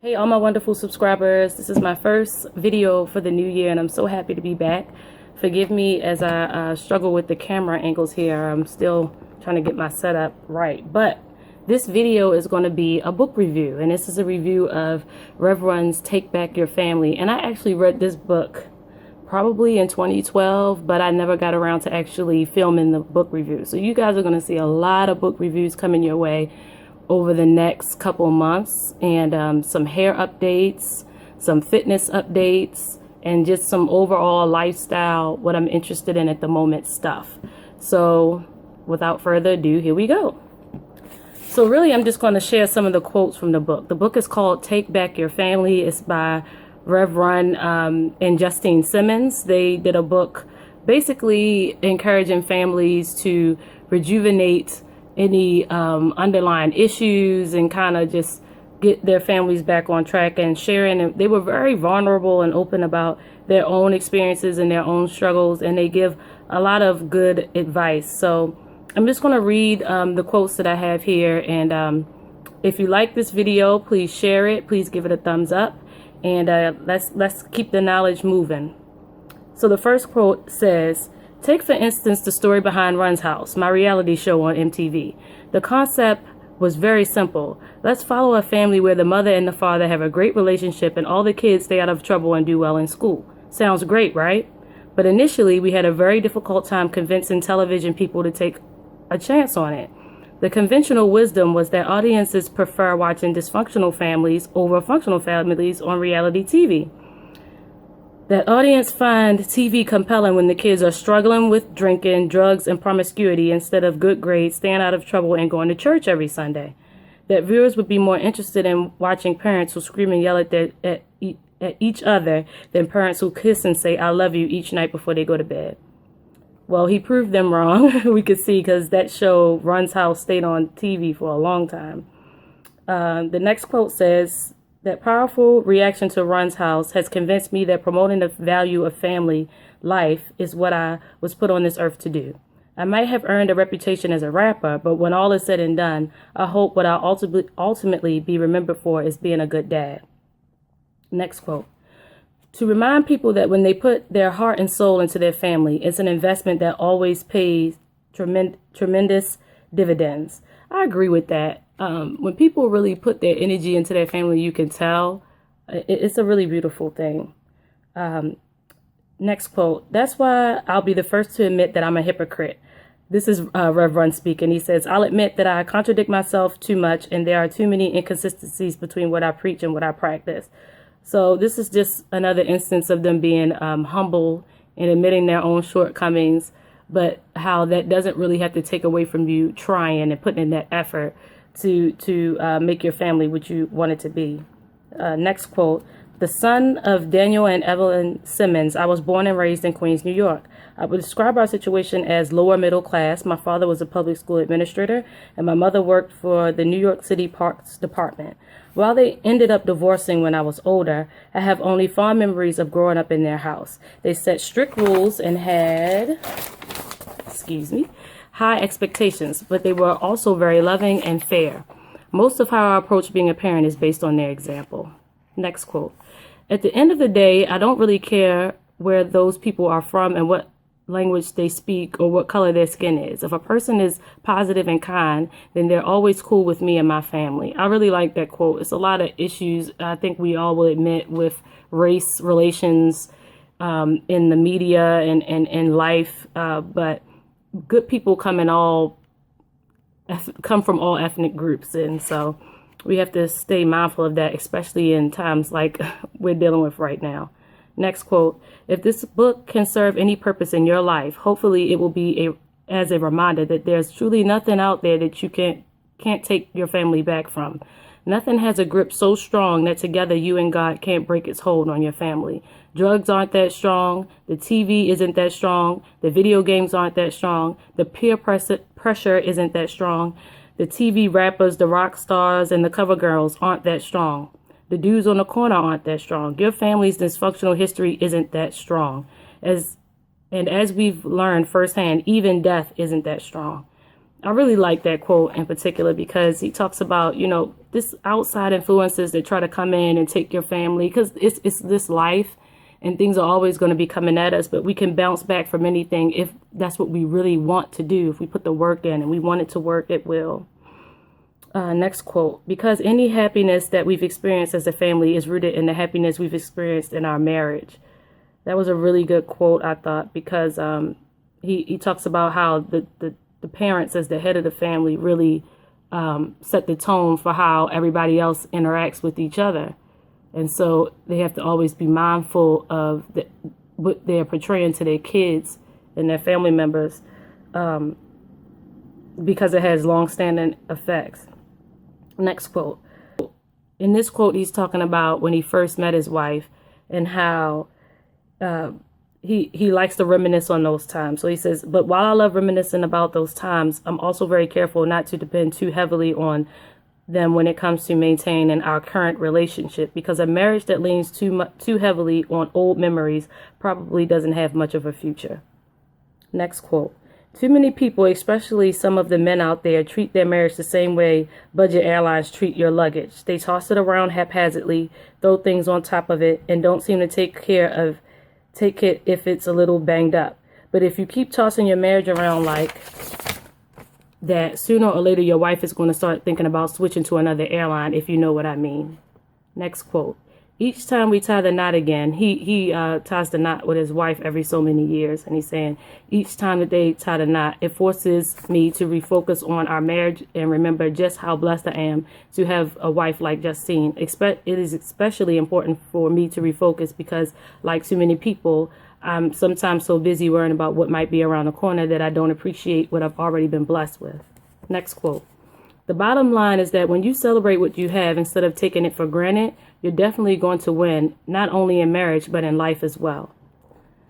Hey, all my wonderful subscribers. This is my first video for the new year, and I'm so happy to be back. Forgive me as I struggle with the camera angles here. I'm still trying to get my setup right. But this video is going to be a book review, and this is a review of Rev Run's Take Back Your Family. And I actually read this book probably in 2012, but I never got around to actually filming the book review. So you guys are going to see a lot of book reviews coming your way over the next couple months, and some hair updates, some fitness updates, and just some overall lifestyle, what I'm interested in at the moment stuff. So without further ado, here we go. So really, I'm just going to share some of the quotes from the book. The book is called Take Back Your Family. It's by Rev Run and Justine Simmons. They did a book basically encouraging families to rejuvenate any underlying issues and kind of just get their families back on track and sharing. And they were very vulnerable and open about their own experiences and their own struggles, and they give a lot of good advice. So I'm just going to read the quotes that I have here, and if you like this video, please share it, please give it a thumbs up, and let's keep the knowledge moving. So the first quote says, "Take, for instance, the story behind Run's House, my reality show on MTV. The concept was very simple. Let's follow a family where the mother and the father have a great relationship and all the kids stay out of trouble and do well in school. Sounds great, right? But initially, we had a very difficult time convincing television people to take a chance on it. The conventional wisdom was that audiences prefer watching dysfunctional families over functional families on reality TV. That audience find TV compelling when the kids are struggling with drinking, drugs, and promiscuity instead of good grades, staying out of trouble, and going to church every Sunday. That viewers would be more interested in watching parents who scream and yell at each other than parents who kiss and say, 'I love you' each night before they go to bed." Well, he proved them wrong. We could see, because that show, Run's House, stayed on TV for a long time. The next quote says, "That powerful reaction to Run's House has convinced me that promoting the value of family life is what I was put on this earth to do. I might have earned a reputation as a rapper, but when all is said and done, I hope what I'll ultimately be remembered for is being a good dad." Next quote. "To remind people that when they put their heart and soul into their family, it's an investment that always pays tremendous dividends." I agree with that. When people really put their energy into their family, you can tell. It's a really beautiful thing. Next quote. "That's why I'll be the first to admit that I'm a hypocrite." This is Rev Run speaking. He says, "I'll admit that I contradict myself too much, and there are too many inconsistencies between what I preach and what I practice." So this is just another instance of them being humble and admitting their own shortcomings, but how that doesn't really have to take away from you trying and putting in that effort to make your family what you want it to be. Next quote. "The son of Daniel and Evelyn Simmons, I was born and raised in Queens, New York. I would describe our situation as lower middle class. My father was a public school administrator, and my mother worked for the New York City Parks Department. While they ended up divorcing when I was older, I have only fond memories of growing up in their house. They set strict rules and had, high expectations, but they were also very loving and fair. Most of how I approach being a parent is based on their example." Next quote. "At the end of the day, I don't really care where those people are from and what language they speak or what color their skin is. If a person is positive and kind, then they're always cool with me and my family." I really like that quote. It's a lot of issues, I think we all will admit, with race relations in the media and in life, but good people come from all ethnic groups, and so we have to stay mindful of that, especially in times like we're dealing with right now. Next quote. "If this book can serve any purpose in your life, hopefully it will be as a reminder that there's truly nothing out there that you can't take your family back from. Nothing has a grip so strong that together you and God can't break its hold on your family. Drugs aren't that strong. The TV isn't that strong. The video games aren't that strong. The peer pressure isn't that strong. The TV rappers, the rock stars, and the cover girls aren't that strong. The dudes on the corner aren't that strong. Your family's dysfunctional history isn't that strong. As we've learned firsthand, even death isn't that strong. I really like that quote in particular because he talks about, you know, this outside influences that try to come in and take your family, because it's this life and things are always going to be coming at us, but we can bounce back from anything if that's what we really want to do. If we put the work in and we want it to work, it will. Next quote, because any happiness that we've experienced as a family is rooted in the happiness we've experienced in our marriage. That was a really good quote, I thought, because he talks about how the parents as the head of the family really set the tone for how everybody else interacts with each other. And so they have to always be mindful of what they're portraying to their kids and their family members, because it has long-standing effects. Next quote. In this quote, he's talking about when he first met his wife and how he likes to reminisce on those times. So he says, but while I love reminiscing about those times, I'm also very careful not to depend too heavily on them when it comes to maintaining our current relationship, because a marriage that leans too heavily on old memories probably doesn't have much of a future. Next quote. Too many people, especially some of the men out there, treat their marriage the same way budget airlines treat your luggage. They toss it around haphazardly, throw things on top of it, and don't seem to take it if it's a little banged up. But if you keep tossing your marriage around like that, sooner or later your wife is going to start thinking about switching to another airline, if you know what I mean. Next quote. Each time we tie the knot again, he ties the knot with his wife every so many years. And he's saying each time that they tie the knot, it forces me to refocus on our marriage and remember just how blessed I am to have a wife like Justine. It is especially important for me to refocus because, like too many people, I'm sometimes so busy worrying about what might be around the corner that I don't appreciate what I've already been blessed with. Next quote. The bottom line is that when you celebrate what you have instead of taking it for granted, you're definitely going to win, not only in marriage, but in life as well.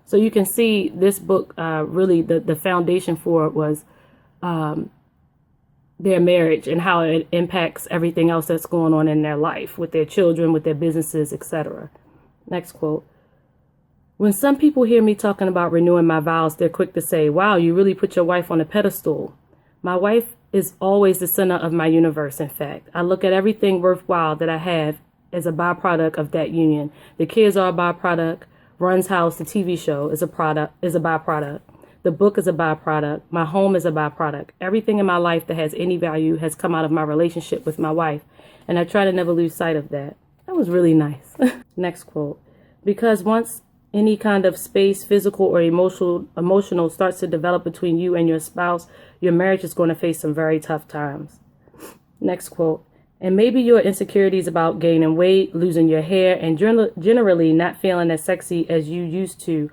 So you can see this book, really the foundation for it was their marriage and how it impacts everything else that's going on in their life, with their children, with their businesses, etc. Next quote. When some people hear me talking about renewing my vows, they're quick to say, wow, you really put your wife on a pedestal. My wife is always the center of my universe. In fact, I look at everything worthwhile that I have as a byproduct of that union. The kids are a byproduct. Run's house, the TV show, is a byproduct. The book is a byproduct. My home is a byproduct. Everything in my life that has any value has come out of my relationship with my wife, and I try to never lose sight of that. That was really nice. Next quote. Because once any kind of space, physical or emotional starts to develop between you and your spouse, your marriage is going to face some very tough times. Next quote. And maybe your insecurities about gaining weight, losing your hair, and generally not feeling as sexy as you used to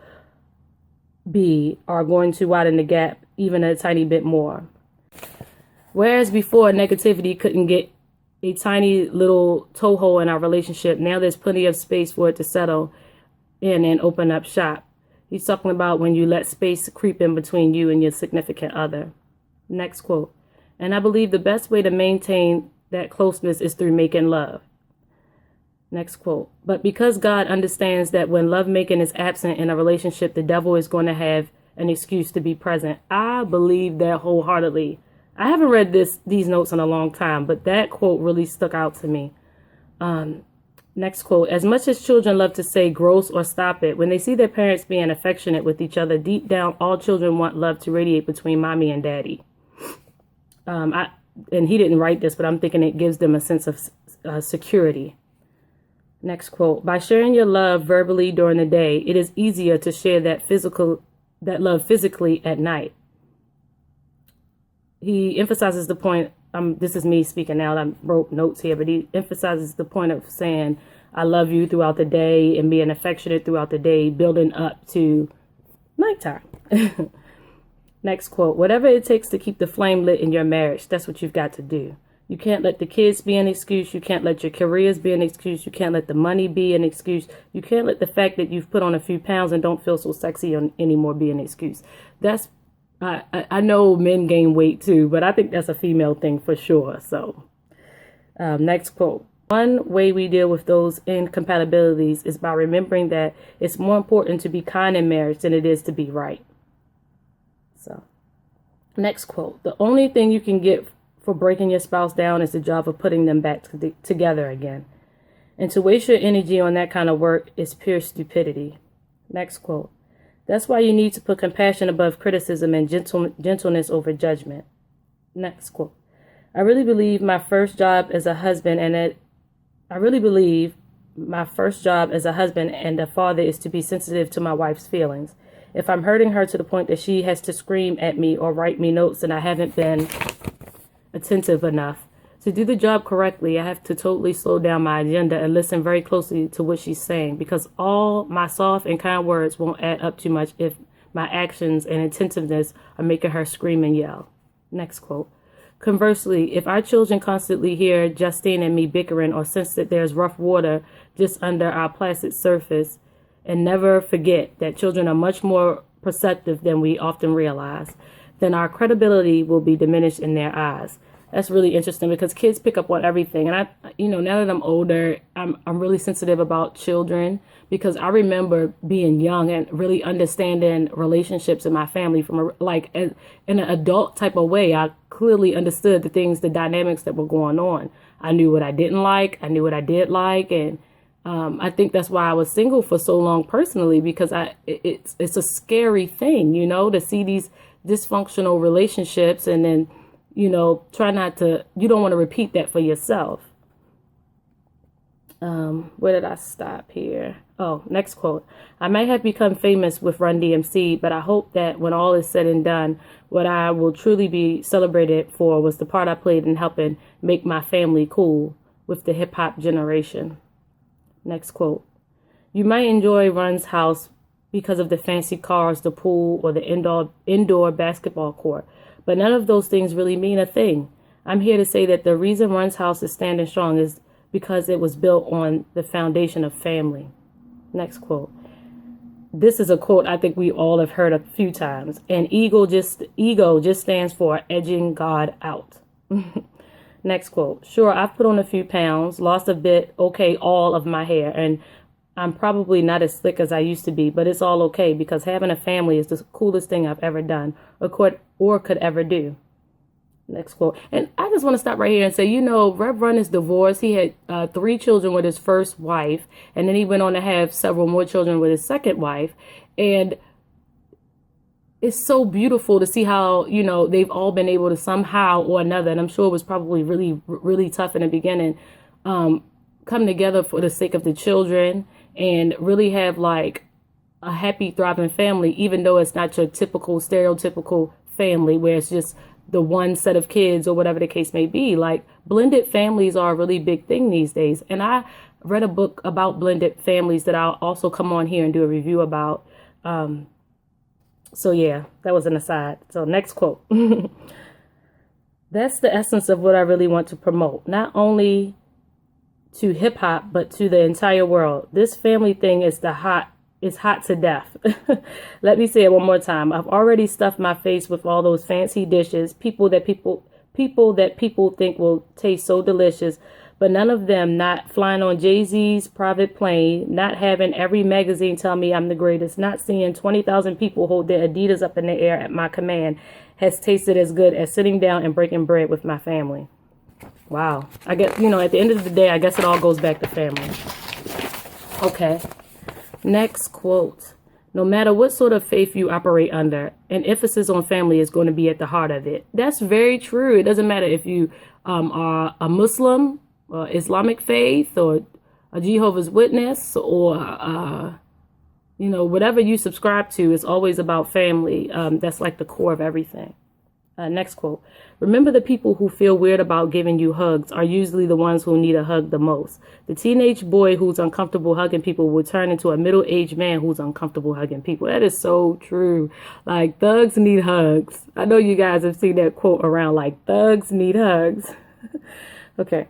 be are going to widen the gap even a tiny bit more. Whereas before negativity couldn't get a tiny little toehold in our relationship, now there's plenty of space for it to settle in and open up shop. He's talking about when you let space creep in between you and your significant other. Next quote. And I believe the best way to maintain that closeness is through making love. Next quote. But because God understands that when lovemaking is absent in a relationship, the devil is going to have an excuse to be present. I believe that wholeheartedly. I haven't read these notes in a long time, but that quote really stuck out to me. Next quote. As much as children love to say gross or stop it, when they see their parents being affectionate with each other, deep down, all children want love to radiate between mommy and daddy. And he didn't write this, but I'm thinking it gives them a sense of security. Next quote. By sharing your love verbally during the day, it is easier to share that love physically at night. He emphasizes the point. This is me speaking out. I wrote notes here, but he emphasizes the point of saying, I love you throughout the day and being affectionate throughout the day, building up to nighttime. Next quote. Whatever it takes to keep the flame lit in your marriage, that's what you've got to do. You can't let the kids be an excuse. You can't let your careers be an excuse. You can't let the money be an excuse. You can't let the fact that you've put on a few pounds and don't feel so sexy anymore be an excuse. I know men gain weight too, but I think that's a female thing for sure. So next quote. One way we deal with those incompatibilities is by remembering that it's more important to be kind in marriage than it is to be right. So Next quote. The only thing you can get for breaking your spouse down is the job of putting them back together again. And to waste your energy on that kind of work is pure stupidity. Next quote. That's why you need to put compassion above criticism and gentleness over judgment. Next quote. I really believe my first job as a husband and a father is to be sensitive to my wife's feelings. If I'm hurting her to the point that she has to scream at me or write me notes and I haven't been attentive enough, to do the job correctly, I have to totally slow down my agenda and listen very closely to what she's saying, because all my soft and kind words won't add up too much if my actions and attentiveness are making her scream and yell. Next quote. Conversely, if our children constantly hear Justine and me bickering or sense that there's rough water just under our placid surface, and never forget that children are much more perceptive than we often realize, then our credibility will be diminished in their eyes. That's really interesting because kids pick up on everything. And now that I'm older, I'm really sensitive about children, because I remember being young and really understanding relationships in my family from in an adult type of way. I clearly understood the dynamics that were going on. I knew what I didn't like. I knew what I did like. And I think that's why I was single for so long personally, because it's a scary thing, to see these dysfunctional relationships and then, try not to, you don't want to repeat that for yourself. Where did I stop here? Oh, next quote. I might have become famous with Run DMC, but I hope that when all is said and done, what I will truly be celebrated for was the part I played in helping make my family cool with the hip hop generation. Next quote. You might enjoy Run's house because of the fancy cars, the pool, or the indoor basketball court, but none of those things really mean a thing. I'm here to say that the reason Run's house is standing strong is because it was built on the foundation of family. Next quote. This is a quote I think we all have heard a few times. And ego just stands for edging God out. Next quote. Sure, I've put on a few pounds, lost a bit, all of my hair, and I'm probably not as slick as I used to be, but it's all okay because having a family is the coolest thing I've ever done or could ever do. Next quote. And I just want to stop right here and say, Rev Run is divorced. He had 3 children with his first wife, and then he went on to have several more children with his second wife. And it's so beautiful to see how, they've all been able to somehow or another, and I'm sure it was probably really, really tough in the beginning, come together for the sake of the children and really have like a happy, thriving family, even though it's not your typical, stereotypical family where it's just the one set of kids or whatever the case may be. Like, blended families are a really big thing these days. And I read a book about blended families that I'll also come on here and do a review about. So yeah, that was an aside. So next quote. That's the essence of what I really want to promote. Not only to hip hop, but to the entire world. This family thing is hot to death. Let me say it one more time. I've already stuffed my face with all those fancy dishes, people that people think will taste so delicious, but none of them, not flying on Jay-Z's private plane, not having every magazine tell me I'm the greatest, not seeing 20,000 people hold their Adidas up in the air at my command, has tasted as good as sitting down and breaking bread with my family. Wow. I guess, at the end of the day, I guess it all goes back to family. Okay. Next quote. No matter what sort of faith you operate under, an emphasis on family is going to be at the heart of it. That's very true. It doesn't matter if you are a Muslim, or Islamic faith, or a Jehovah's Witness, or, whatever you subscribe to, is always about family. That's like the core of everything. Next quote. Remember, the people who feel weird about giving you hugs are usually the ones who need a hug the most. The teenage boy who's uncomfortable hugging people will turn into a middle-aged man who's uncomfortable hugging people. That is so true. Like, thugs need hugs. I know you guys have seen that quote around, like, thugs need hugs. Okay.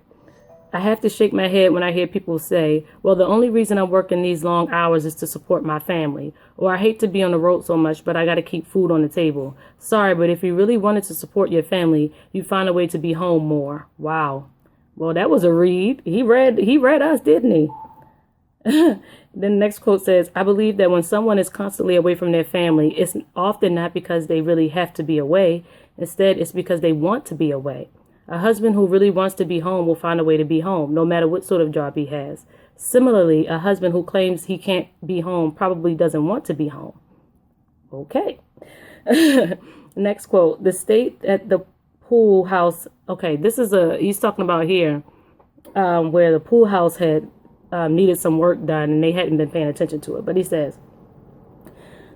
I have to shake my head when I hear people say, well, the only reason I'm working these long hours is to support my family. Or I hate to be on the road so much, but I got to keep food on the table. Sorry, but if you really wanted to support your family, you'd find a way to be home more. Wow. Well, that was a read. He read us, didn't he? Then the next quote says, I believe that when someone is constantly away from their family, it's often not because they really have to be away. Instead, it's because they want to be away. A husband who really wants to be home will find a way to be home, no matter what sort of job he has. Similarly, a husband who claims he can't be home probably doesn't want to be home. Okay. Next quote. The state at the pool house. Okay, he's talking about here where the pool house had needed some work done and they hadn't been paying attention to it. But he says,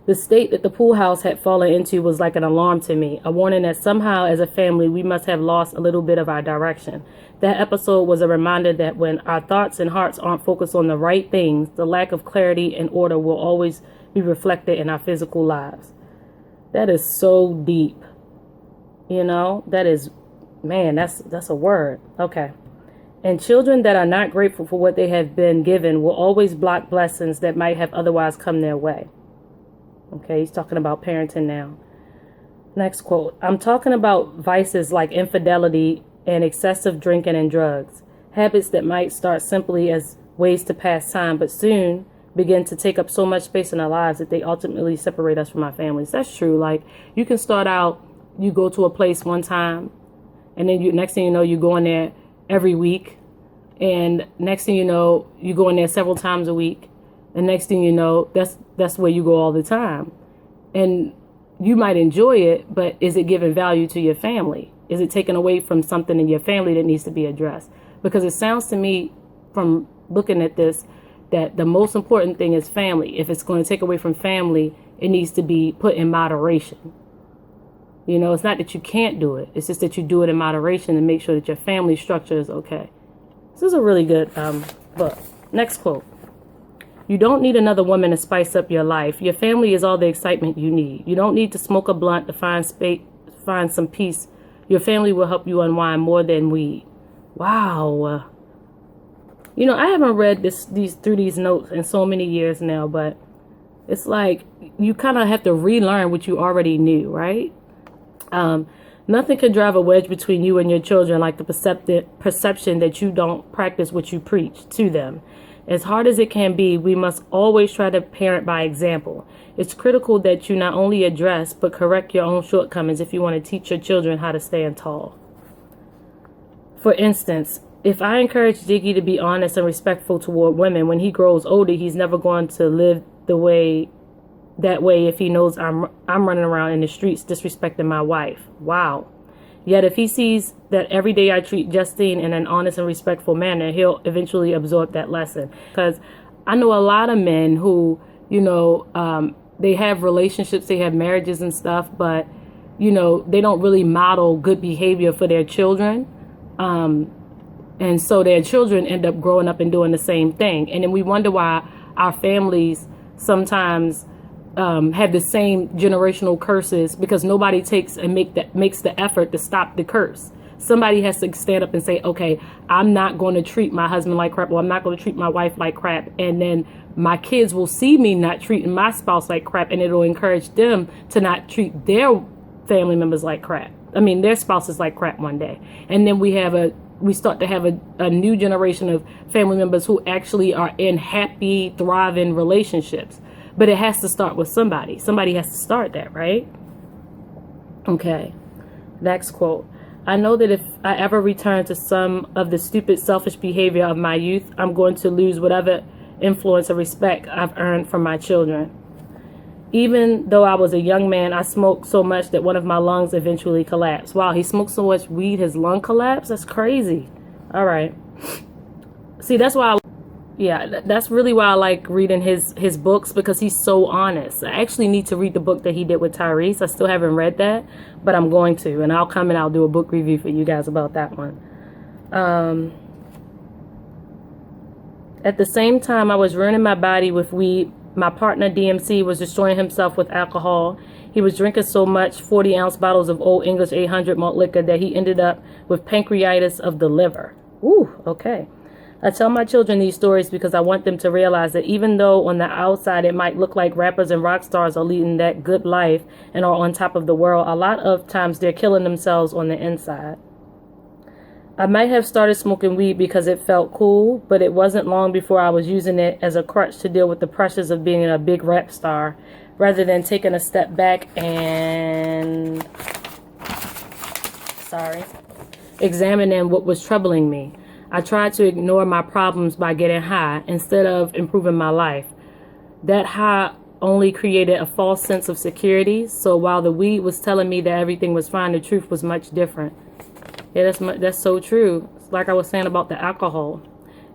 the state that the pool house had fallen into was like an alarm to me, a warning that somehow as a family we must have lost a little bit of our direction. That episode was a reminder that when our thoughts and hearts aren't focused on the right things, the lack of clarity and order will always be reflected in our physical lives. That is so deep. You know, that is, man, that's a word. Okay. And children that are not grateful for what they have been given will always block blessings that might have otherwise come their way. Okay, he's talking about parenting now. Next quote. I'm talking about vices like infidelity and excessive drinking and drugs. Habits that might start simply as ways to pass time, but soon begin to take up so much space in our lives that they ultimately separate us from our families. That's true. Like, you can start out, you go to a place one time, and then next thing you know, you go in there every week. And next thing you know, you go in there several times a week. And next thing you know, that's where you go all the time. And you might enjoy it, but is it giving value to your family? Is it taking away from something in your family that needs to be addressed? Because it sounds to me from looking at this that the most important thing is family. If it's going to take away from family, it needs to be put in moderation. You know, it's not that you can't do it. It's just that you do it in moderation and make sure that your family structure is okay. This is a really good book. Next quote. You don't need another woman to spice up your life. Your family is all the excitement you need. You don't need to smoke a blunt to find some peace. Your family will help you unwind more than weed. Wow. You know, I haven't read through these notes in so many years now, but it's like you kind of have to relearn what you already knew, right? Nothing can drive a wedge between you and your children like the perception that you don't practice what you preach to them. As hard as it can be, we must always try to parent by example. It's critical that you not only address, but correct your own shortcomings if you want to teach your children how to stand tall. For instance, if I encourage Jiggy to be honest and respectful toward women, when he grows older, he's never going to live that way if he knows I'm running around in the streets disrespecting my wife. Wow. Yet if he sees that every day I treat Justine in an honest and respectful manner, he'll eventually absorb that lesson. Because I know a lot of men who, you know, they have relationships, they have marriages and stuff, but, you know, they don't really model good behavior for their children. And so their children end up growing up and doing the same thing. And then we wonder why our families sometimes have the same generational curses, because nobody takes and makes the effort to stop the curse. Somebody has to stand up and say, okay, I'm not going to treat my husband like crap, or I'm not going to treat my wife like crap. And then my kids will see me not treating my spouse like crap, and it'll encourage them to not treat their family members like crap. I mean, their spouses like crap one day. And then we start to have a new generation of family members who actually are in happy, thriving relationships. But it has to start with somebody. Somebody has to start that, right? Okay. Next quote. I know that if I ever return to some of the stupid, selfish behavior of my youth, I'm going to lose whatever influence or respect I've earned from my children. Even though I was a young man, I smoked so much that one of my lungs eventually collapsed. Wow, he smoked so much weed, his lung collapsed? That's crazy. All right. See, that's why that's really why I like reading his books, because he's so honest. I actually need to read the book that he did with Tyrese. I still haven't read that, but I'm going to, and I'll come and I'll do a book review for you guys about that one. At the same time I was ruining my body with weed, my partner DMC was destroying himself with alcohol. He was drinking so much 40-ounce bottles of Old English 800 malt liquor that he ended up with pancreatitis of the liver. Ooh, okay. I tell my children these stories because I want them to realize that even though on the outside it might look like rappers and rock stars are leading that good life and are on top of the world, a lot of times they're killing themselves on the inside. I might have started smoking weed because it felt cool, but it wasn't long before I was using it as a crutch to deal with the pressures of being a big rap star, rather than taking a step back and sorry, examining what was troubling me. I tried to ignore my problems by getting high instead of improving my life. That high only created a false sense of security. So while the weed was telling me that everything was fine, the truth was much different. Yeah, that's so true. It's like I was saying about the alcohol.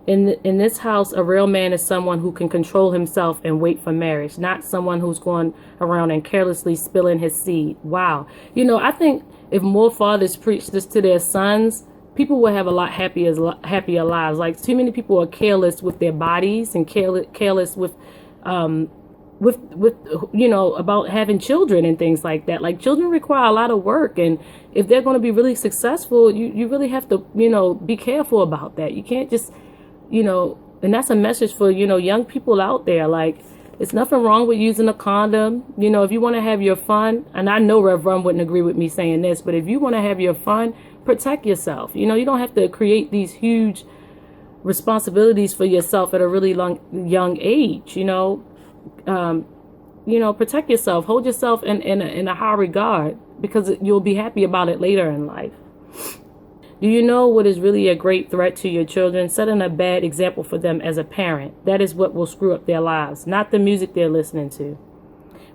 In this house, a real man is someone who can control himself and wait for marriage, not someone who's going around and carelessly spilling his seed. Wow. You know, I think if more fathers preach this to their sons, people will have a lot happier lives. Like, too many people are careless with their bodies and careless with you know, about having children and things like that. Like, children require a lot of work, and if they're going to be really successful, you really have to, you know, be careful about that. You can't just, you know, and that's a message for, you know, young people out there. Like, it's nothing wrong with using a condom. You know, if you want to have your fun, and I know Rev Run wouldn't agree with me saying this, but if you want to have your fun, protect yourself. You know, you don't have to create these huge responsibilities for yourself at a really young age. You know, protect yourself, hold yourself in a high regard, because you'll be happy about it later in life. Do you know what is really a great threat to your children? Setting a bad example for them as a parent. That is what will screw up their lives, not the music they're listening to.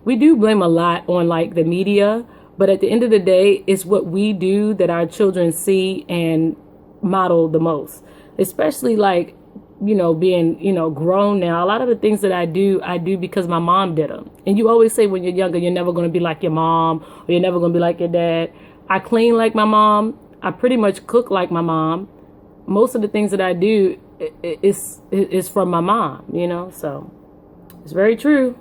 We do blame a lot on, like, the media, but at the end of the day, it's what we do that our children see and model the most. Especially, like, you know, being, you know, grown now. A lot of the things that I do because my mom did them. And you always say when you're younger, you're never going to be like your mom, or you're never going to be like your dad. I clean like my mom. I pretty much cook like my mom. Most of the things that I do is from my mom, you know. So it's very true.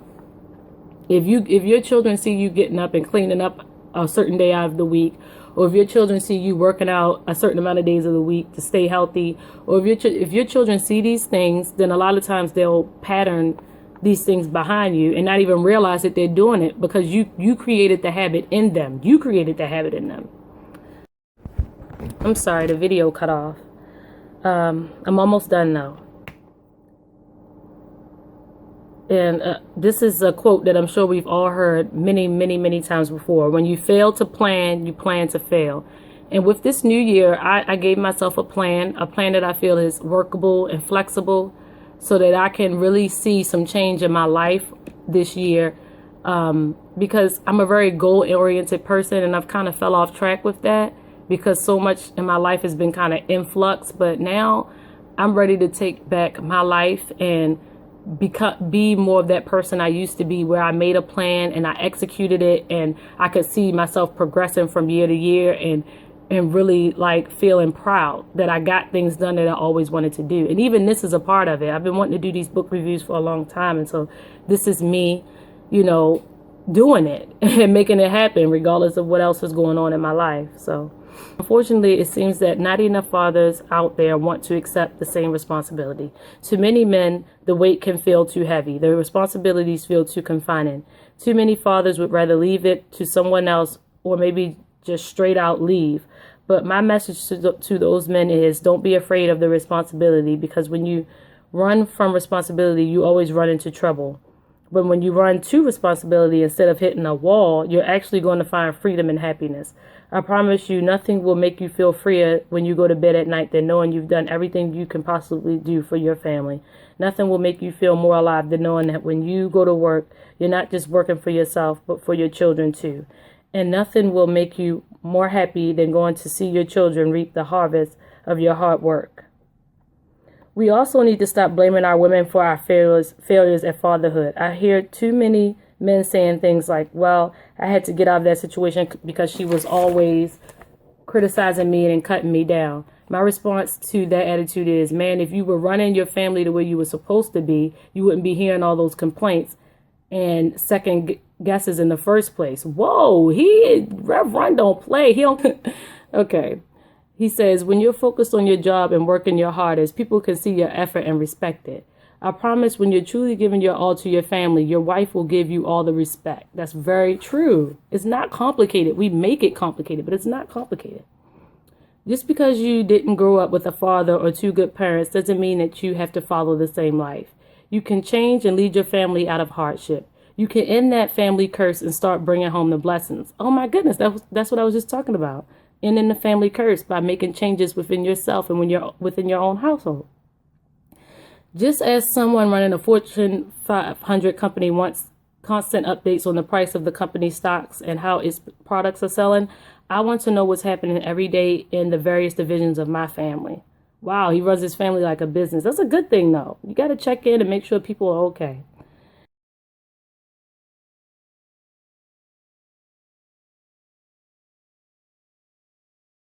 If your children see you getting up and cleaning up a certain day out of the week, or if your children see you working out a certain amount of days of the week to stay healthy, or if your children see these things, then a lot of times they'll pattern these things behind you and not even realize that they're doing it, because you created the habit in them. You created the habit in them. I'm sorry, the video cut off. I'm almost done now. And this is a quote that I'm sure we've all heard many, many, many times before. When you fail to plan, you plan to fail. And with this new year, I gave myself a plan that I feel is workable and flexible, so that I can really see some change in my life this year. Because I'm a very goal-oriented person, and I've kind of fell off track with that, because so much in my life has been kind of in flux. But now I'm ready to take back my life and be more of that person I used to be, where I made a plan and I executed it, and I could see myself progressing from year to year, and really, like, feeling proud that I got things done that I always wanted to do. And even this is a part of it. I've been wanting to do these book reviews for a long time, and so this is me, you know, doing it and making it happen regardless of what else is going on in my life. So unfortunately, it seems that not enough fathers out there want to accept the same responsibility. To many men, the weight can feel too heavy. The responsibilities feel too confining. Too many fathers would rather leave it to someone else, or maybe just straight out leave. But my message to those men is, don't be afraid of the responsibility, because when you run from responsibility, you always run into trouble. But when you run to responsibility instead of hitting a wall, you're actually going to find freedom and happiness. I promise you, nothing will make you feel freer when you go to bed at night than knowing you've done everything you can possibly do for your family. Nothing will make you feel more alive than knowing that when you go to work, you're not just working for yourself, but for your children too. And nothing will make you more happy than going to see your children reap the harvest of your hard work. We also need to stop blaming our women for our failures at fatherhood. I hear too many men saying things like, well, I had to get out of that situation because she was always criticizing me and cutting me down. My response to that attitude is, man, if you were running your family the way you were supposed to be, you wouldn't be hearing all those complaints and second guesses in the first place. Whoa, Rev Run don't play. He don't. Okay. He says, when you're focused on your job and working your hardest, people can see your effort and respect it. I promise, when you're truly giving your all to your family, your wife will give you all the respect. That's very true. It's not complicated. We make it complicated, but it's not complicated. Just because you didn't grow up with a father or two good parents doesn't mean that you have to follow the same life. You can change and lead your family out of hardship. You can end that family curse and start bringing home the blessings. Oh my goodness, that's what I was just talking about. ending the family curse by making changes within yourself and when you're within your own household. Just as someone running a Fortune 500 company wants constant updates on the price of the company's stocks and how its products are selling, I want to know what's happening every day in the various divisions of my family. Wow, he runs his family like a business. That's a good thing, though. You got to check in and make sure people are okay.